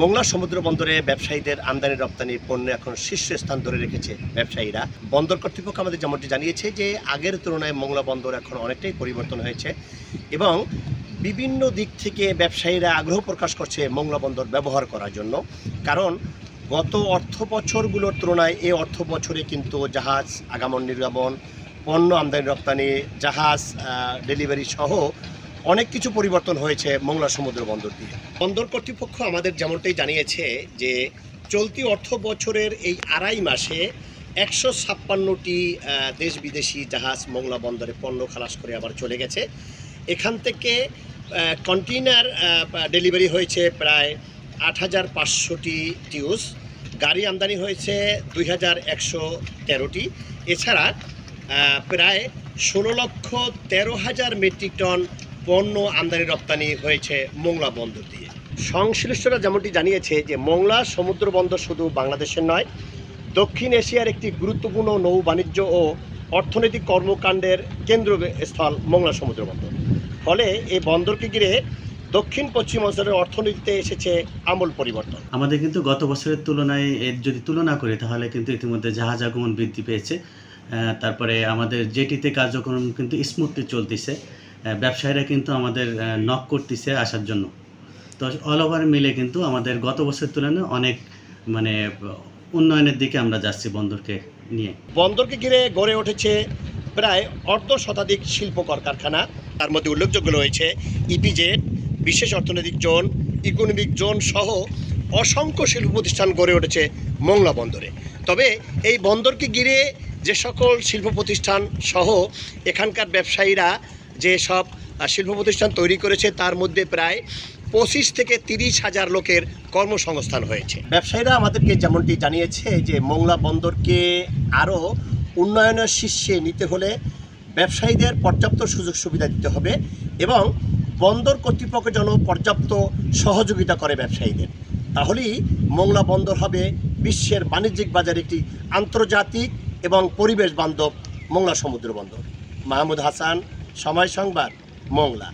মোংলা সমুদ্র বন্দরে ব্যবসায়ীদের আমদানি রপ্তানি পণ্য এখন শীর্ষস্থান ধরে রেখেছে ব্যবসায়ীরা। বন্দর কর্তৃপক্ষ আমাদের যেমনটি জানিয়েছে যে আগের তুলনায় মোংলা বন্দর এখন অনেকটাই পরিবর্তন হয়েছে এবং বিভিন্ন দিক থেকে ব্যবসায়ীরা আগ্রহ প্রকাশ করছে মোংলা বন্দর ব্যবহার করার জন্য। কারণ গত অর্থ বছরগুলোর তুলনায় এই অর্থ বছরে কিন্তু জাহাজ আগামন নির্গমন, পণ্য আমদানি রপ্তানি, জাহাজ ডেলিভারি সহ অনেক কিছু পরিবর্তন হয়েছে মোংলা সমুদ্র বন্দর দিয়ে। বন্দর কর্তৃপক্ষ আমাদের যেমনটাই জানিয়েছে যে চলতি অর্থ বছরের এই আড়াই মাসে 156টি দেশ বিদেশি জাহাজ মোংলা বন্দরে পণ্য খালাস করে আবার চলে গেছে। এখান থেকে কন্টেইনার ডেলিভারি হয়েছে প্রায় 8500টি টিউস, গাড়ি আমদানি হয়েছে 2113টি। এছাড়া প্রায় 16,13,000 মেট্রিক টন পণ্য আমদানি রপ্তানি হয়েছে মোংলা বন্দর দিয়ে। সংশ্লিষ্টরা যেমনটি জানিয়েছে যে মোংলা সমুদ্র বন্দর শুধু বাংলাদেশের নয়, দক্ষিণ এশিয়ার একটি গুরুত্বপূর্ণ নৌ বাণিজ্য ও অর্থনৈতিক কর্মকাণ্ডের কেন্দ্রস্থল মোংলা সমুদ্র বন্দর। ফলে এই বন্দরকে ঘিরে দক্ষিণ পশ্চিম অঞ্চলের অর্থনীতিতে এসেছে আমূল পরিবর্তন। আমাদের কিন্তু গত বছরের তুলনায় এর যদি তুলনা করি তাহলে কিন্তু ইতিমধ্যে জাহাজ আগমন বৃদ্ধি পেয়েছে। তারপরে আমাদের জেটিতে কার্যক্রম কিন্তু স্মুথলি চলতেছে। ব্যবসায়ীরা কিন্তু আমাদের নক করতেছে আসার জন্য। তো অল ওভার মিলে কিন্তু আমাদের গত বছরের তুলনায় অনেক উন্নয়নের দিকে আমরা যাচ্ছি বন্দরকে নিয়ে। বন্দরকে ঘিরে গড়ে উঠেছে প্রায় অর্ধশতাধিক শিল্প কারখানা। তার মধ্যে উল্লেখযোগ্য রয়েছে ইপিজেড, বিশেষ অর্থনৈতিক জোন, ইকোনমিক জোন সহ অসংখ্য শিল্প প্রতিষ্ঠান গড়ে উঠেছে মোংলা বন্দরে। তবে এই বন্দরকে ঘিরে যে সকল শিল্প প্রতিষ্ঠান সহ এখানকার ব্যবসায়ীরা যে সব শিল্প প্রতিষ্ঠান তৈরি করেছে তার মধ্যে প্রায় 25 থেকে 30,000 লোকের কর্মসংস্থান হয়েছে। ব্যবসায়ীরা আমাদেরকে যেমনটি জানিয়েছে যে মোংলা বন্দরকে আরও উন্নয়নের শীর্ষে নিতে হলে ব্যবসায়ীদের পর্যাপ্ত সুযোগ সুবিধা দিতে হবে এবং বন্দর কর্তৃপক্ষ যেন পর্যাপ্ত সহযোগিতা করে ব্যবসায়ীদের। তাহলেই মোংলা বন্দর হবে বিশ্বের বাণিজ্যিক বাজারে একটি আন্তর্জাতিক এবং পরিবেশ বান্ধব মোংলা সমুদ্র বন্দর। মাহমুদ হাসান, সময় সংবাদ, মোংলা।